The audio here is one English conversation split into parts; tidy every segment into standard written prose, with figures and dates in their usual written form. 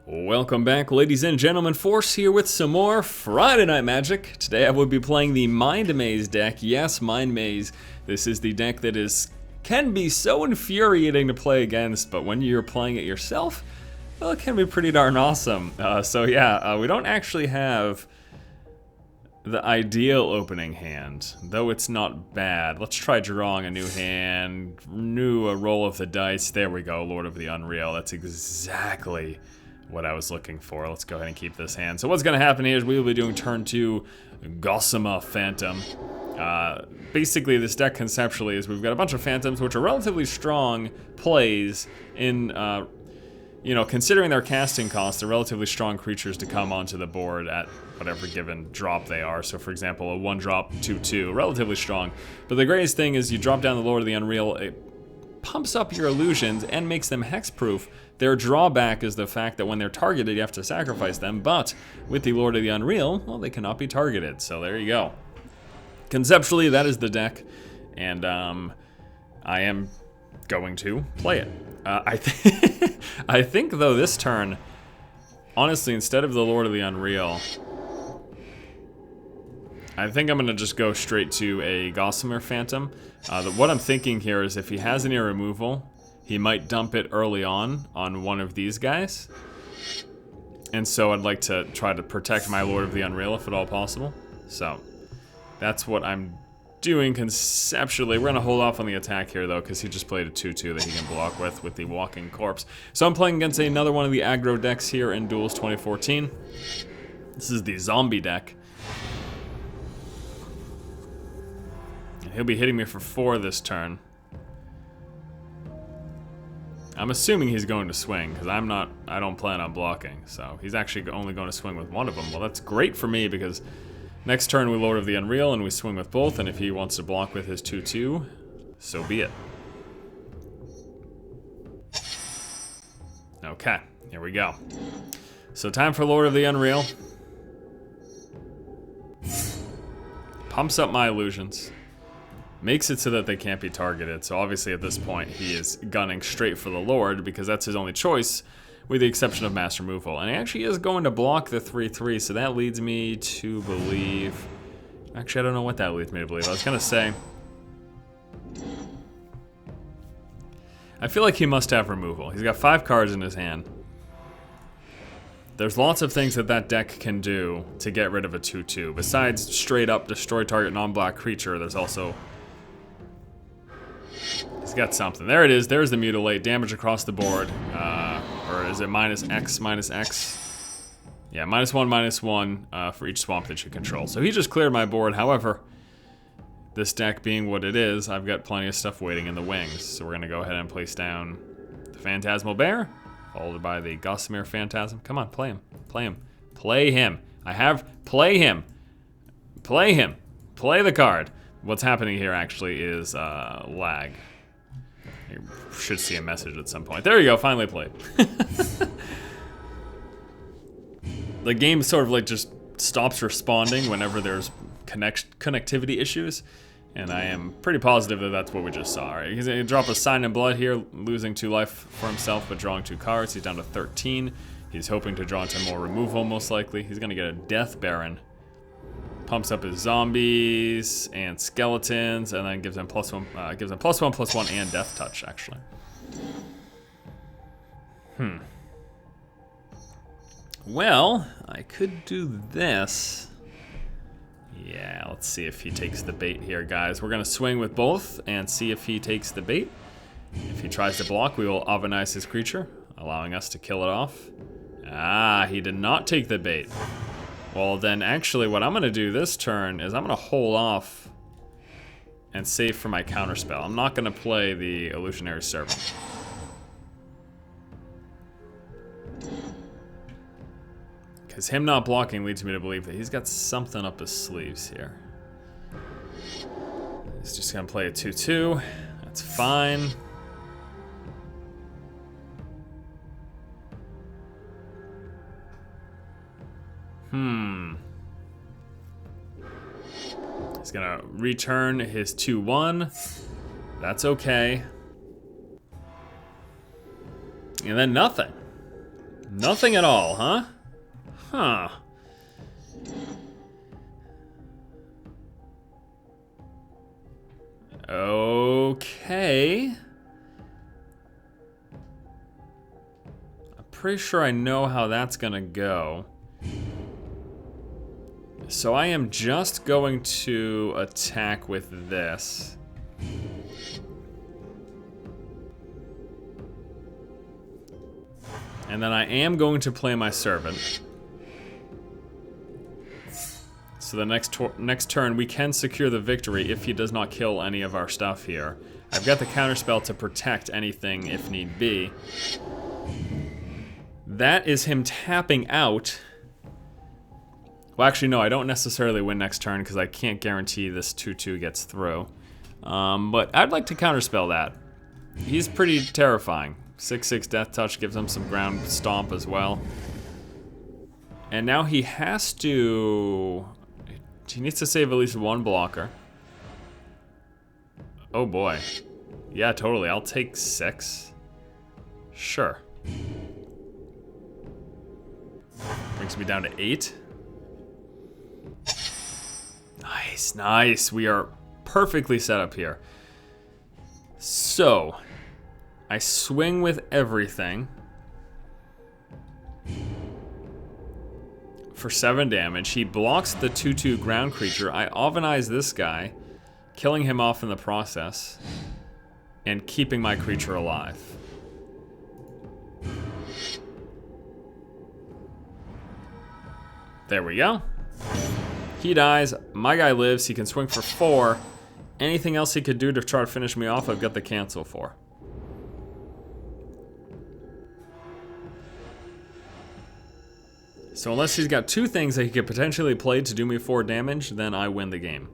Welcome back, ladies and gentlemen. Force here with some more Friday Night Magic. Today I will be playing the Mind Maze deck. Yes, Mind Maze. This is the deck that can be so infuriating to play against, but when you're playing it yourself, well, it can be pretty darn awesome. We don't actually have the ideal opening hand, though it's not bad. Let's try drawing a new hand, a roll of the dice. There we go, Lord of the Unreal. That's exactly what I was looking for. Let's go ahead and keep this hand. So what's going to happen here is we will be doing turn 2 Gossamer Phantom. Basically, this deck conceptually is we've got a bunch of phantoms, which are relatively strong plays in, considering their casting cost, they're relatively strong creatures to come onto the board at whatever given drop they are. So for example, a 1-drop 2/2, relatively strong. But the greatest thing is you drop down the Lord of the Unreal, it pumps up your illusions and makes them hexproof. Their drawback is the fact that when they're targeted, you have to sacrifice them, but with the Lord of the Unreal, well, they cannot be targeted, so there you go. Conceptually, that is the deck, and I am going to play it. I think, though, this turn, honestly, instead of the Lord of the Unreal, I think I'm going to just go straight to a Gossamer Phantom. What I'm thinking here is if he has any removal, he might dump it early on one of these guys. And so I'd like to try to protect my Lord of the Unreal if at all possible. So that's what I'm doing conceptually. We're going to hold off on the attack here, though, because he just played a 2/2 that he can block with the Walking Corpse. So I'm playing against another one of the aggro decks here in Duels 2014. This is the Zombie deck. And he'll be hitting me for 4 this turn. I'm assuming he's going to swing, because I don't plan on blocking, so he's actually only going to swing with one of them. Well, that's great for me, because next turn we Lord of the Unreal, and we swing with both, and if he wants to block with his 2/2, so be it. Okay, here we go. So time for Lord of the Unreal. Pumps up my illusions. Makes it so that they can't be targeted, so obviously at this point he is gunning straight for the Lord because that's his only choice, with the exception of mass removal. And he actually is going to block the 3/3, so that leads me to believe... Actually, I don't know what that leads me to believe. I was going to say... I feel like he must have removal. He's got 5 cards in his hand. There's lots of things that deck can do to get rid of a 2/2. Besides straight up destroy target non-black creature, there's also... He's got something. There it is. There's the Mutilate. Damage across the board. Or is it -X, -X? Yeah, -1, for each swamp that you control. So he just cleared my board. However, this deck being what it is, I've got plenty of stuff waiting in the wings. So we're going to go ahead and place down the Phantasmal Bear, followed by the Gossamer Phantasm. Come on, play him. Play him. Play him. Play him. Play him. Play the card. What's happening here actually is lag. You should see a message at some point. There you go, finally played. The game sort of like just stops responding whenever there's connectivity issues, and I am pretty positive that that's what we just saw. Right? He's gonna drop a Sign in Blood here, losing 2 life for himself, but drawing 2 cards. He's down to 13. He's hoping to draw into more removal, most likely. He's gonna get a Death Baron. Pumps up his zombies and skeletons, and then gives him +1/+1 and Death Touch, actually. Well, I could do this. Yeah, let's see if he takes the bait here, guys. We're gonna swing with both and see if he takes the bait. If he tries to block, we will Avenize his creature, allowing us to kill it off. Ah, he did not take the bait. Well, then actually what I'm going to do this turn is I'm going to hold off and save for my counterspell. I'm not going to play the Illusionary Servant. Because him not blocking leads me to believe that he's got something up his sleeves here. He's just going to play a 2/2. That's fine. He's gonna return his 2/1. That's okay. And then nothing. Nothing at all, huh? Huh. Okay. I'm pretty sure I know how that's gonna go. So I am just going to attack with this. And then I am going to play my servant. So the next turn we can secure the victory if he does not kill any of our stuff here. I've got the counterspell to protect anything if need be. That is him tapping out. Well, actually, no, I don't necessarily win next turn because I can't guarantee this 2/2 gets through. But I'd like to counterspell that. He's pretty terrifying. 6/6 Death Touch gives him some ground stomp as well. And now he has to... He needs to save at least one blocker. Oh boy. Yeah, totally. I'll take 6. Sure. Brings me down to 8. Nice, nice. We are perfectly set up here. So, I swing with everything for 7 damage. He blocks the 2/2 ground creature. I Ovenize this guy, killing him off in the process, and keeping my creature alive. There we go. He dies, my guy lives, he can swing for 4. Anything else he could do to try to finish me off, I've got the cancel for. So unless he's got 2 things that he could potentially play to do me 4 damage, then I win the game.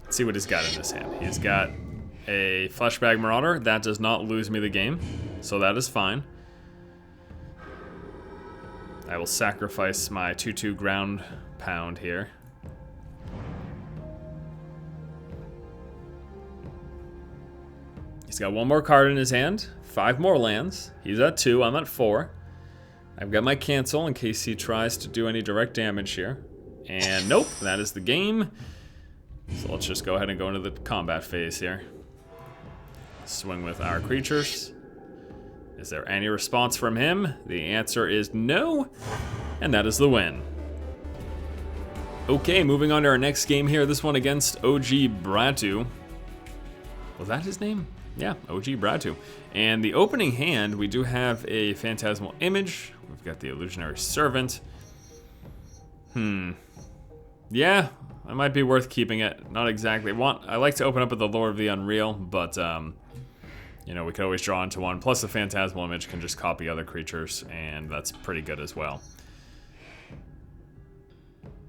Let's see what he's got in his hand. He's got a Fleshbag Marauder. That does not lose me the game, so that is fine. I will sacrifice my 2/2 ground pound here. He's got 1 more card in his hand, 5 more lands. He's at 2, I'm at 4. I've got my cancel in case he tries to do any direct damage here. And nope, that is the game. So let's just go ahead and go into the combat phase here. Swing with our creatures. Is there any response from him? The answer is no, and that is the win. Okay, moving on to our next game here. This one against OG Bratu. Was that his name? Yeah, OG Bratu. And the opening hand, we do have a Phantasmal Image. We've got the Illusionary Servant. Yeah, it might be worth keeping it. Not exactly. I like to open up with the Lord of the Unreal, but you know, we could always draw into one. Plus the Phantasmal Image can just copy other creatures, and that's pretty good as well.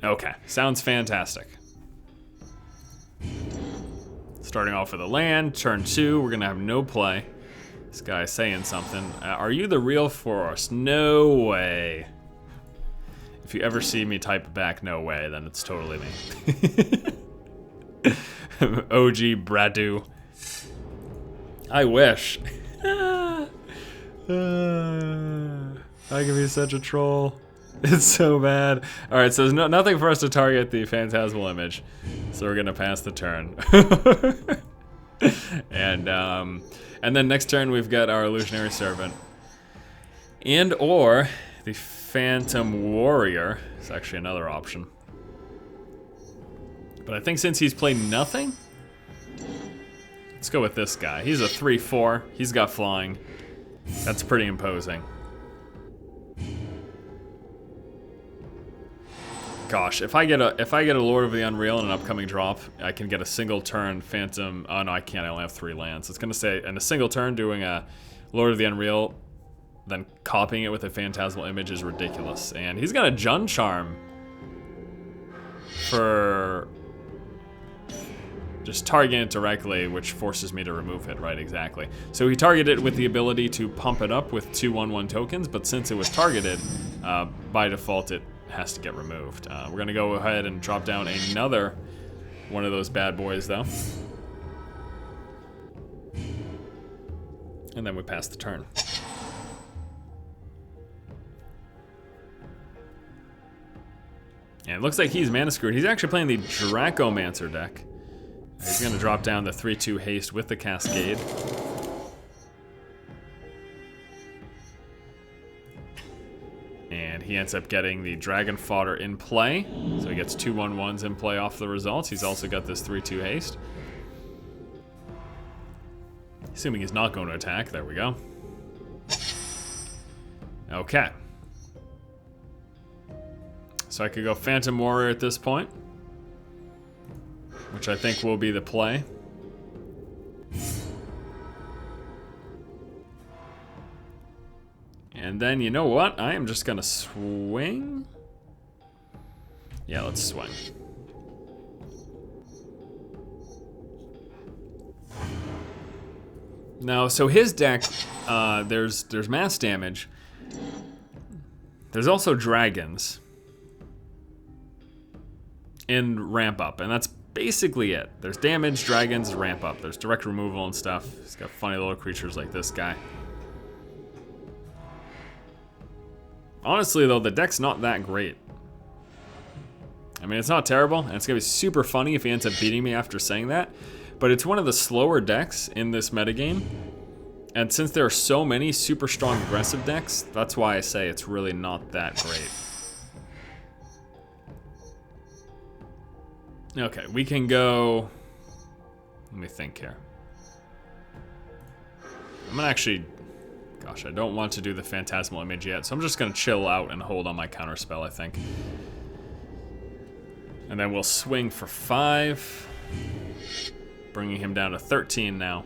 Okay, sounds fantastic. Starting off with a land, turn 2, we're gonna have no play. This guy's saying something. Are you the real Forest? No way. If you ever see me type back no way, then it's totally me. OG Bradu. I wish. I can be such a troll. It's so bad. Alright, so there's nothing for us to target the Phantasmal Image. So we're gonna pass the turn. And then next turn we've got our Illusionary Servant. And or the Phantom Warrior is actually another option. But I think since he's played nothing, let's go with this guy. He's a 3/4. He's got flying. That's pretty imposing. Gosh, if I get a Lord of the Unreal in an upcoming drop, I can get a single turn Phantom. Oh no, I can't. I only have 3 lands. It's gonna say in a single turn doing a Lord of the Unreal, then copying it with a Phantasmal Image is ridiculous. And he's got a Jund Charm for just targeting it directly, which forces me to remove it. Right, exactly. So he targeted it with the ability to pump it up with 2 1/1 tokens, but since it was targeted, by default it has to get removed. We're gonna go ahead and drop down another one of those bad boys though. And then we pass the turn. And it looks like he's mana screwed. He's actually playing the Dracomancer deck. He's going to drop down the 3/2 haste with the Cascade. And he ends up getting the Dragon Fodder in play. So he gets 2 1/1s in play off the results. He's also got this 3/2 haste. Assuming he's not going to attack. There we go. Okay. So I could go Phantom Warrior at this point, which I think will be the play. And then, you know what? I am just gonna swing. Yeah, let's swing. Now, so his deck, there's mass damage. There's also dragons. And ramp up, and that's basically it. There's damage, dragons, ramp up. There's direct removal and stuff. He's got funny little creatures like this guy. Honestly, though, the deck's not that great. I mean, it's not terrible, and it's gonna be super funny if he ends up beating me after saying that, but it's one of the slower decks in this metagame, and since there are so many super strong aggressive decks, that's why I say it's really not that great. Okay, we can go... Let me think here. I'm gonna actually... Gosh, I don't want to do the Phantasmal Image yet, so I'm just gonna chill out and hold on my counterspell, I think. And then we'll swing for 5. Bringing him down to 13 now.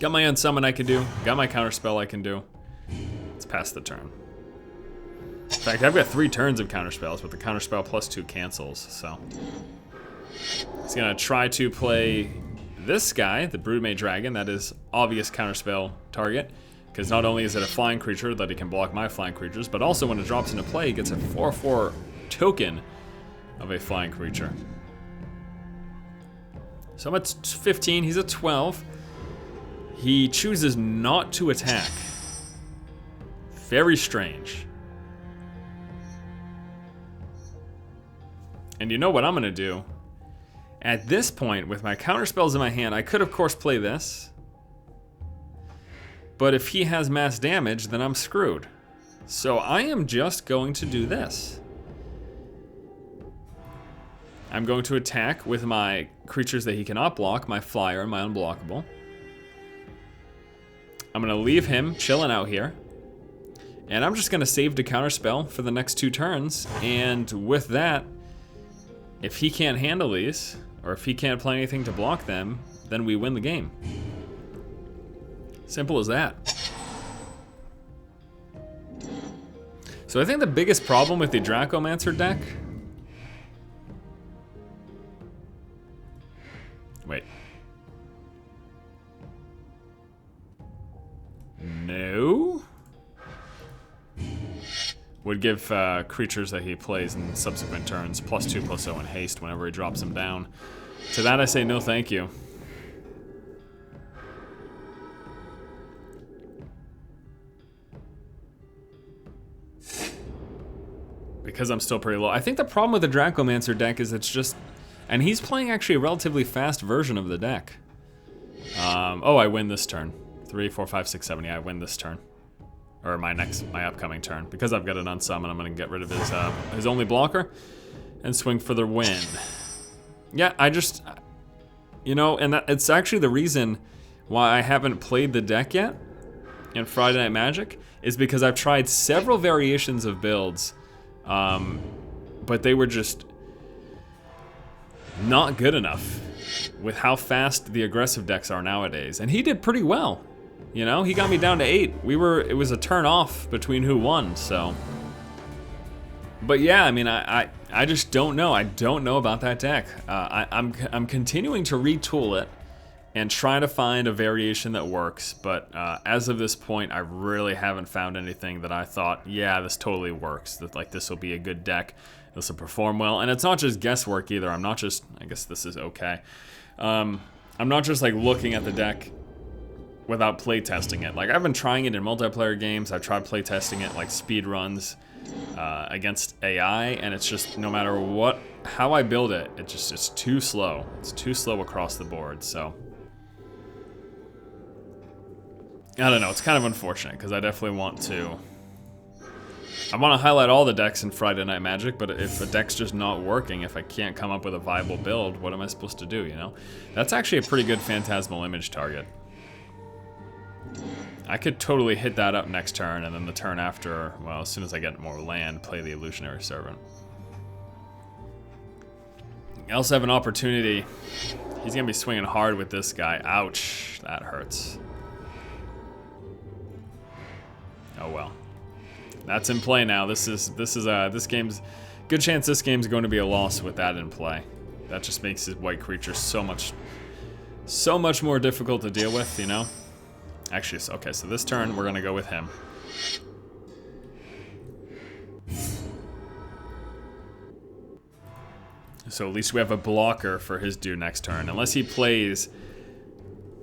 Got my Unsummon I can do. Got my counterspell I can do. Let's pass the turn. In fact, I've got 3 turns of counterspells with the counterspell plus 2 cancels, so. He's gonna try to play this guy, the Broodmage Dragon. That is obvious counterspell target, because not only is it a flying creature that he can block my flying creatures, but also when it drops into play, he gets a 4/4 token of a flying creature. So I'm at 15, he's at 12. He chooses not to attack. Very strange. And you know what I'm gonna do? At this point, with my counterspells in my hand, I could of course play this. But if he has mass damage, then I'm screwed. So I am just going to do this. I'm going to attack with my creatures that he cannot block, my flyer and my unblockable. I'm gonna leave him chilling out here. And I'm just gonna save the counterspell for the next 2 turns. And with that, if he can't handle these, or if he can't play anything to block them, then we win the game. Simple as that. So I think the biggest problem with the Dracomancer deck... Wait. No? Would give creatures that he plays in subsequent turns +2/+0 in haste whenever he drops them down. To that I say no thank you. Because I'm still pretty low. I think the problem with the Dracomancer deck is it's just... And he's playing actually a relatively fast version of the deck. Oh, I win this turn. 3, 4, 5, 6, 7. Yeah, I win this turn. Or my upcoming turn. Because I've got an Unsummon, I'm going to get rid of his only blocker and swing for the win. Yeah, I just... You know, and it's actually the reason why I haven't played the deck yet in Friday Night Magic, is because I've tried several variations of builds, but they were just not good enough with how fast the aggressive decks are nowadays. And he did pretty well. You know, he got me down to 8. It was a turn off between who won, so. But yeah, I mean, I just don't know. I don't know about that deck. I'm continuing to retool it and try to find a variation that works, but as of this point, I really haven't found anything that I thought, yeah, this totally works. That like this will be a good deck. This will perform well, and it's not just guesswork either. I'm not just, I guess this is okay. I'm not just like looking at the deck without play testing it. Like I've been trying it in multiplayer games. I've tried play testing it like speed runs. against AI, and it's just no matter how I build it, it's too slow. It's too slow across the board. So I don't know. It's kind of unfortunate because I definitely want to. I want to highlight all the decks in Friday Night Magic, but if a deck's just not working, if I can't come up with a viable build, what am I supposed to do, you know? That's actually a pretty good Phantasmal Image target. I could totally hit that up next turn, and then the turn after, well, as soon as I get more land, play the Illusionary Servant. I also have an opportunity. He's going to be swinging hard with this guy. Ouch, that hurts. Oh well. That's in play now. This game's good chance this game's going to be a loss with that in play. That just makes his white creature so much more difficult to deal with, you know? Actually, okay, so this turn we're gonna go with him. So at least we have a blocker for his due next turn. Unless he plays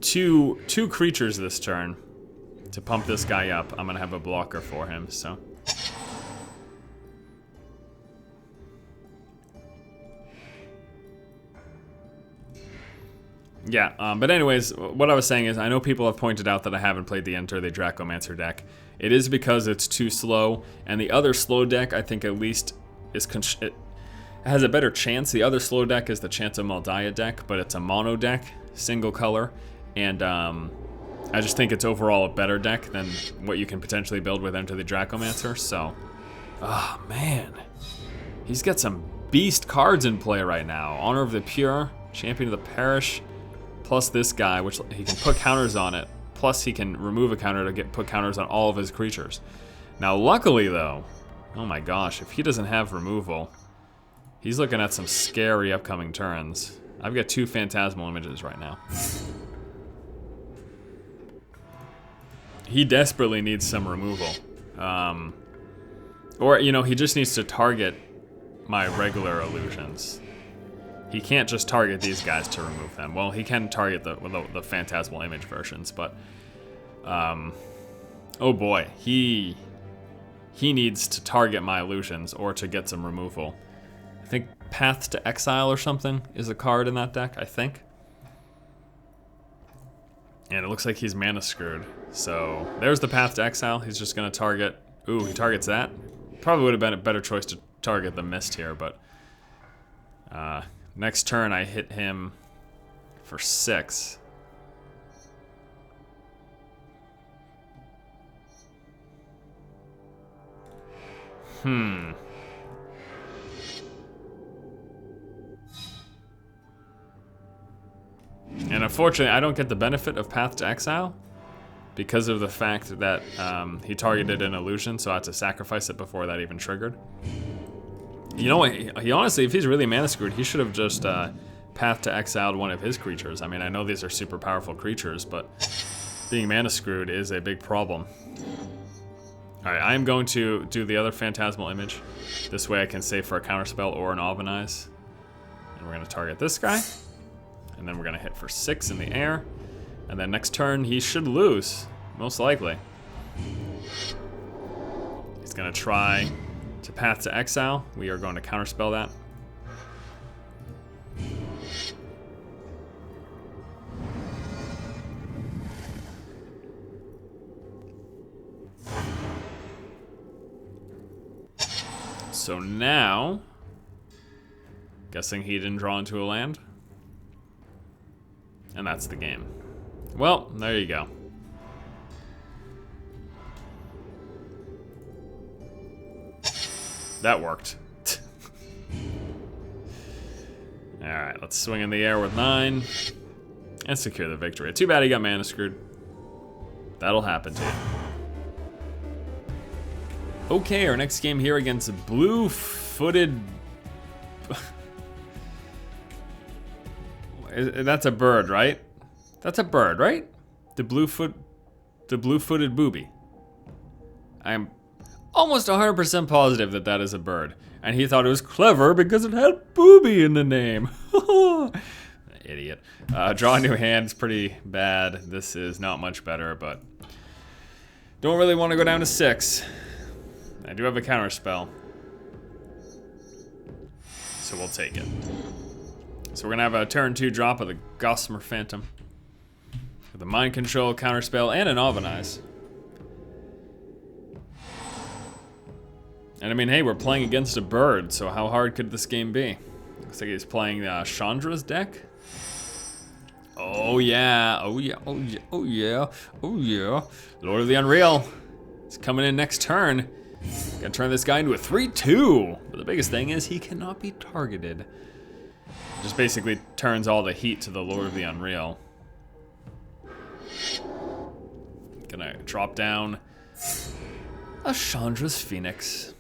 two creatures this turn to pump this guy up, I'm gonna have a blocker for him, so. Yeah, but anyways, what I was saying is I know people have pointed out that I haven't played the Enter the Dracomancer deck. It is because it's too slow, and the other slow deck I think at least it has a better chance. The other slow deck is the Chant of Maldaya deck, but it's a mono deck, single color, and I just think it's overall a better deck than what you can potentially build with Enter the Dracomancer, so. Oh man, he's got some beast cards in play right now. Honor of the Pure, Champion of the Parish, plus this guy, which he can put counters on it, plus he can remove a counter to put counters on all of his creatures. Now luckily though, oh my gosh, if he doesn't have removal, he's looking at some scary upcoming turns. I've got 2 Phantasmal Images right now. He desperately needs some removal. Or, you know, he just needs to target my regular illusions. He can't just target these guys to remove them. Well, he can target the Phantasmal Image versions, but oh boy, he needs to target my illusions or to get some removal. I think Path to Exile or something is a card in that deck, I think. And it looks like he's mana screwed. So there's the Path to Exile. He's just gonna target. Ooh, he targets that. Probably would have been a better choice to target the Mist here, but next turn I hit him for 6. And unfortunately, I don't get the benefit of Path to Exile because of the fact that he targeted an illusion, so I had to sacrifice it before that even triggered. You know what? He honestly, if he's really mana screwed, he should have just Path to Exiled one of his creatures. I mean, I know these are super powerful creatures, but being mana screwed is a big problem. Alright, I am going to do the other Phantasmal Image. This way I can save for a counterspell or an Alvinize. And we're going to target this guy. And then we're going to hit for 6 in the air. And then next turn he should lose, most likely. He's going to try to Path to Exile. We are going to counterspell that. So now, guessing he didn't draw into a land. And that's the game. Well, there you go. That worked. Alright, let's swing in the air with 9 and secure the victory. Too bad he got mana screwed. That'll happen to you. Okay, our next game here against blue-footed... That's a bird, right? That's a bird, right? The blue-footed booby. I am almost 100% positive that that is a bird. And he thought it was clever because it had booby in the name. Idiot. Draw a new hand is pretty bad. This is not much better, but don't really want to go down to 6. I do have a counter spell, so we'll take it. So we're gonna have a turn 2 drop of the Gossamer Phantom with a Mind Control, counter spell, and an Avenize. And I mean, hey, we're playing against a bird, so how hard could this game be? Looks like he's playing Chandra's deck. Oh yeah, oh yeah, oh yeah, oh yeah, oh yeah. Lord of the Unreal. It's coming in next turn. Gotta turn this guy into a 3-2. But the biggest thing is he cannot be targeted. Just basically turns all the heat to the Lord of the Unreal. Gonna drop down a Chandra's Phoenix.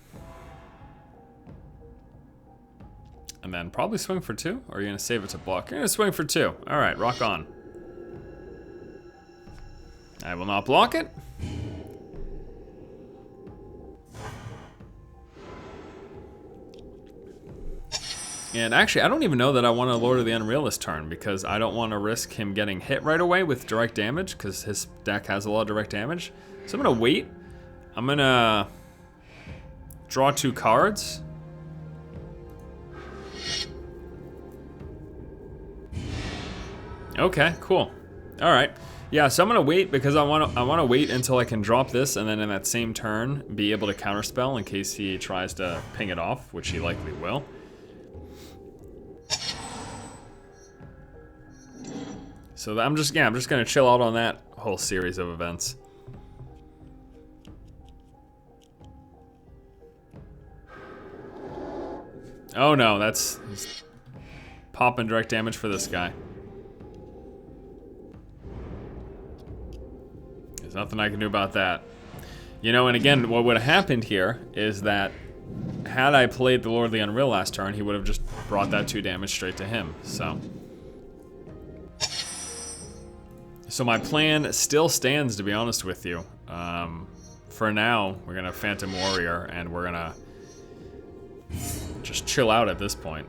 And then probably swing for 2? Or are you gonna save it to block? You're gonna swing for 2. Alright, rock on. I will not block it. And actually, I don't even know that I want to Lord of the Unreal this turn because I don't want to risk him getting hit right away with direct damage because his deck has a lot of direct damage. So I'm gonna wait. I'm gonna draw 2 cards. Okay, cool. All right. Yeah, so I'm gonna wait because I want to wait until I can drop this and then in that same turn be able to counterspell in case he tries to ping it off, which he likely will. So I'm just gonna chill out on that whole series of events. Oh no, that's popping direct damage for this guy. There's nothing I can do about that. You know, and again, what would have happened here is that had I played the Lord of the Unreal last turn, he would have just brought that 2 damage straight to him, so. So my plan still stands, to be honest with you. For now, we're gonna Phantom Warrior, and we're gonna just chill out at this point.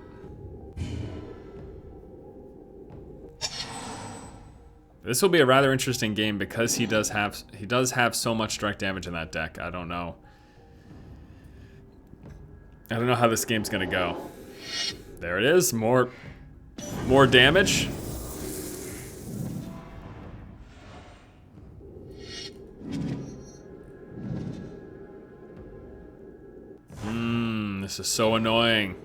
This will be a rather interesting game because he does have so much direct damage in that deck. I don't know how this game's gonna go. There it is, more damage. This is so annoying.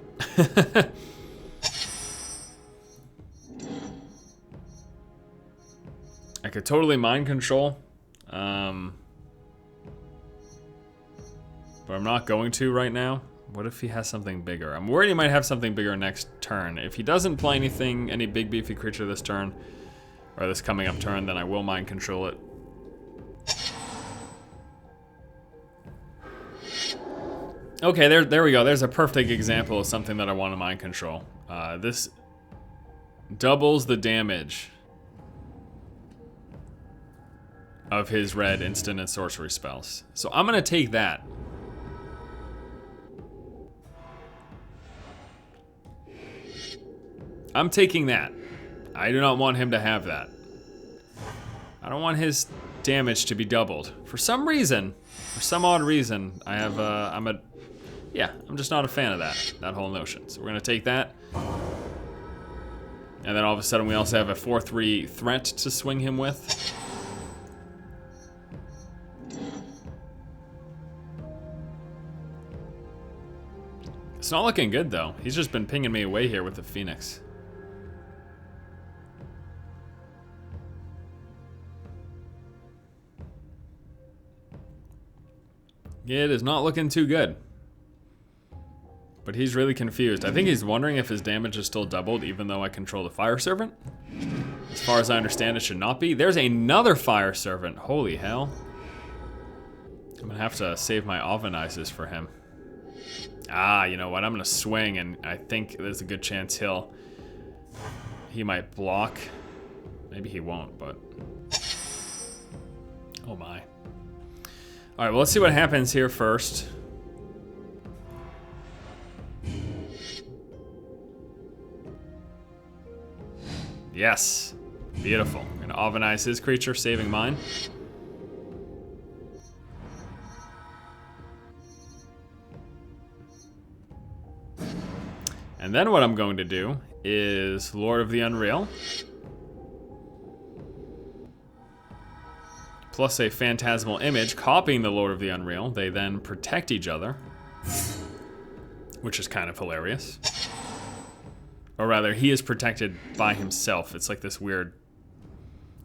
I could totally mind control, but I'm not going to right now. What if he has something bigger? I'm worried he might have something bigger next turn. If he doesn't play any big beefy creature this turn, or this coming up turn, then I will mind control it. Okay, there we go. There's a perfect example of something that I want to mind control. This doubles the damage of his red instant and sorcery spells. So I'm gonna take that. I'm taking that. I do not want him to have that. I don't want his damage to be doubled. For some reason, for some odd reason, I'm just not a fan of that whole notion. So we're gonna take that. And then all of a sudden we also have a 4/3 threat to swing him with. It's not looking good though. He's just been pinging me away here with the Phoenix. It is not looking too good. But he's really confused. I think he's wondering if his damage is still doubled even though I control the Fire Servant. As far as I understand, it should not be. There's another Fire Servant. Holy hell. I'm gonna have to save my Avenizes for him. Ah, you know what? I'm gonna swing and I think there's a good chance he might block. Maybe he won't, but... Oh my. Alright, well let's see what happens here first. Yes. Beautiful. I'm gonna Avenize his creature, saving mine. And then what I'm going to do is Lord of the Unreal. Plus a Phantasmal Image, copying the Lord of the Unreal. They then protect each other, which is kind of hilarious. Or rather, he is protected by himself. It's like this weird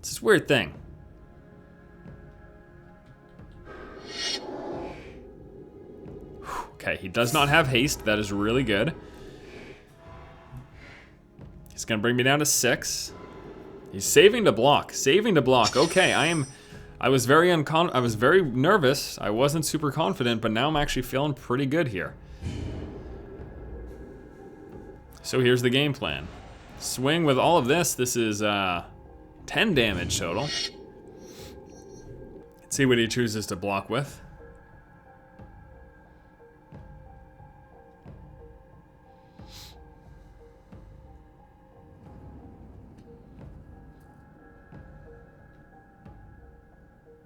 thing. Okay, he does not have haste. That is really good. He's gonna bring me down to 6. He's saving to block. Saving to block. Okay, I was very nervous. I wasn't super confident, but now I'm actually feeling pretty good here. So here's the game plan. Swing with all of this. This is 10 damage total. Let's see what he chooses to block with.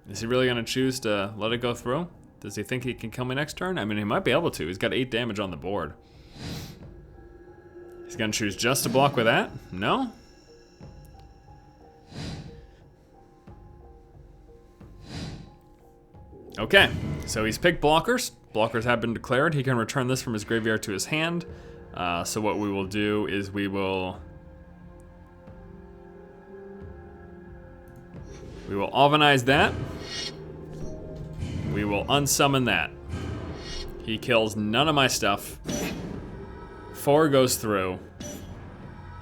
Is he really gonna choose to let it go through? Does he think he can kill me next turn? I mean, he might be able to. He's got 8 damage on the board. He's gonna choose just to block with that? No? Okay, so he's picked blockers. Blockers have been declared. He can return this from his graveyard to his hand. So what we will do is we will Alvinize that. We will unsummon that. He kills none of my stuff. 4 goes through.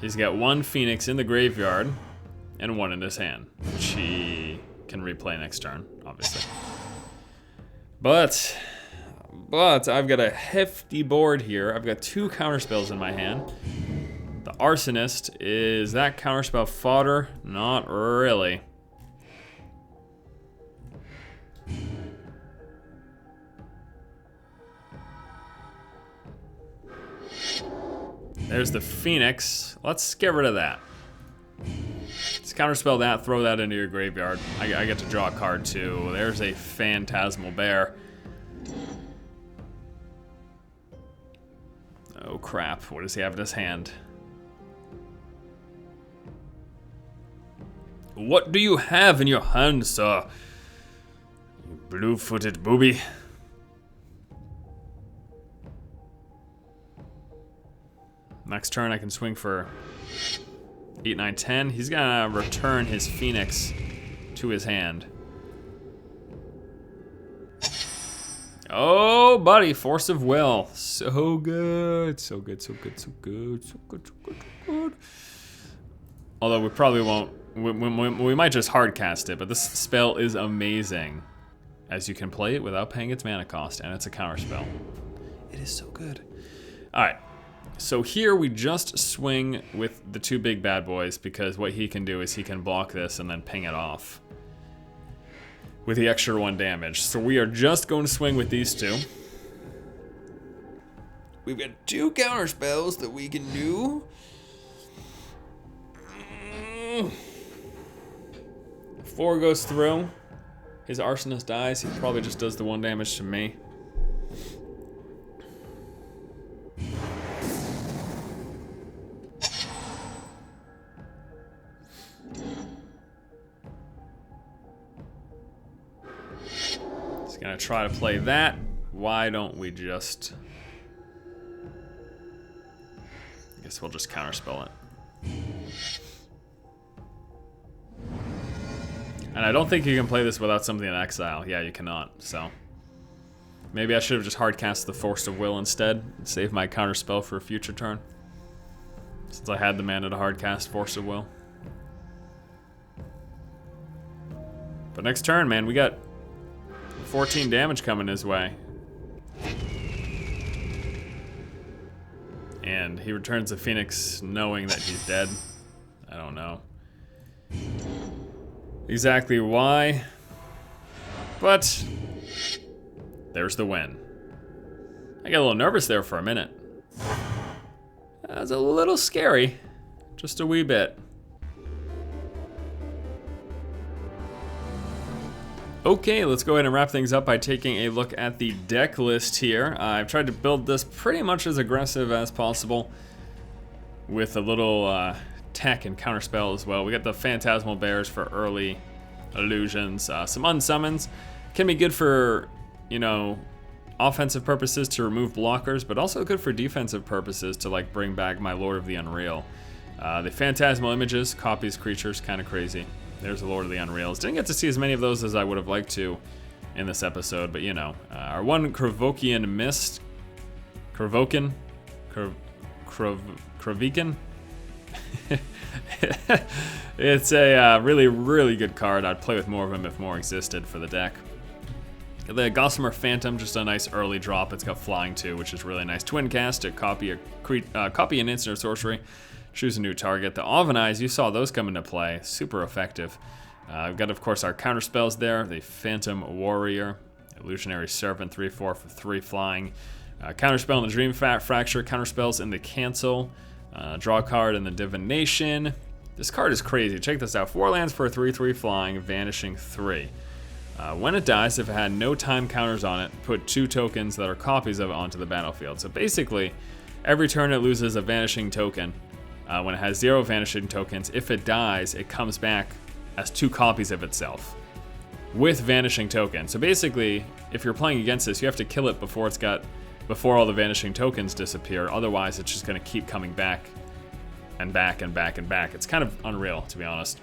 He's got 1 Phoenix in the graveyard and 1 in his hand, which he can replay next turn, obviously. But I've got a hefty board here. I've got 2 counterspells in my hand. The Arsonist, is that counterspell fodder? Not really. There's the Phoenix. Let's get rid of that. Let's counterspell that, throw that into your graveyard. I get to draw a card too. There's a Phantasmal Bear. Oh crap, what does he have in his hand? What do you have in your hand, sir? You blue-footed booby. Next turn I can swing for 8, 9, 10. He's gonna return his Phoenix to his hand. Oh, buddy, Force of Will. So good, so good, so good, so good, so good, so good, so good. Although we probably won't, we might just hard cast it, but this spell is amazing. As you can play it without paying its mana cost, and it's a counter spell. It is so good. All right. So here we just swing with the 2 big bad boys because what he can do is he can block this and then ping it off with the extra 1 damage. So we are just going to swing with these 2. We've got 2 counter spells that we can do. 4 goes through. His Arsonist dies. He probably just does the 1 damage to me. Gonna try to play that. Why don't we just... I guess we'll just counterspell it. And I don't think you can play this without something in exile. Yeah, you cannot, so... Maybe I should have just hard cast the Force of Will instead and save my counterspell for a future turn. Since I had the mana to hard cast Force of Will. But next turn, man, we got 14 damage coming his way. And he returns the Phoenix knowing that he's dead. I don't know exactly why, but there's the win. I got a little nervous there for a minute. That was a little scary, just a wee bit. Okay, let's go ahead and wrap things up by taking a look at the deck list here. I've tried to build this pretty much as aggressive as possible. with a little tech and counterspell as well. We got the Phantasmal Bears for early illusions. Some unsummons can be good for, you know, offensive purposes to remove blockers, but also good for defensive purposes to like bring back my Lord of the Unreal. The Phantasmal Images copies creatures, kind of crazy. There's the Lord of the Unreals. Didn't get to see as many of those as I would have liked to in this episode, but you know. Our one Krovokian Mist. Krovokin? Krovikin? It's a really, really good card. I'd play with more of them if more existed for the deck. The Gossamer Phantom, just a nice early drop. It's got flying too, which is really nice. Twin cast to copy an instant or sorcery. Choose a new target. The Avenize, you saw those come into play. Super effective. We've got, of course, our counter spells there. The Phantom Warrior, Illusionary Servant, 3/4 for 3 flying. Counterspell in the Dream Fracture. Counterspells in the Cancel. Draw card in the Divination. This card is crazy. Check this out. 4 lands for a 3/3 flying, vanishing 3. When it dies, if it had no time counters on it, put 2 tokens that are copies of it onto the battlefield. So basically, every turn it loses a vanishing token. When it has 0 vanishing tokens, if it dies, it comes back as 2 copies of itself with vanishing tokens. So basically, if you're playing against this, you have to kill it before all the vanishing tokens disappear. Otherwise, it's just going to keep coming back and back and back and back. It's kind of unreal, to be honest.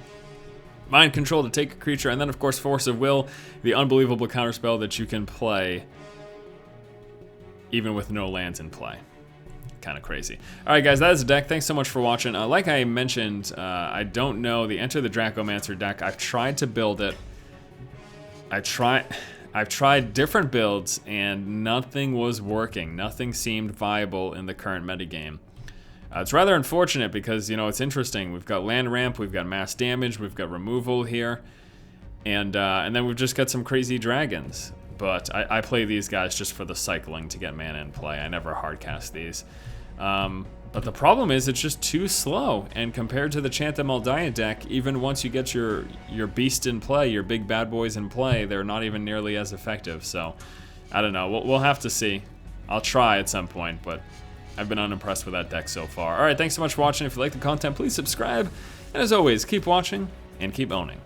Mind Control to take a creature, and then of course Force of Will, the unbelievable counterspell that you can play even with no lands in play. Kind of crazy. Alright guys, that is the deck. Thanks so much for watching. Like I mentioned, I don't know the Enter the Dracomancer deck. I've tried to build it. I've tried different builds and nothing was working. Nothing seemed viable in the current metagame. It's rather unfortunate because, you know, it's interesting. We've got land ramp, we've got mass damage, we've got removal here, and then we've just got some crazy dragons. But I play these guys just for the cycling to get mana in play. I never hardcast these. But the problem is it's just too slow, and compared to the Chant of Maldaia deck, even once you get your beast in play, your big bad boys in play, they're not even nearly as effective. So, I don't know. We'll have to see. I'll try at some point, but I've been unimpressed with that deck so far. Alright, thanks so much for watching. If you like the content, please subscribe. And as always, keep watching and keep owning.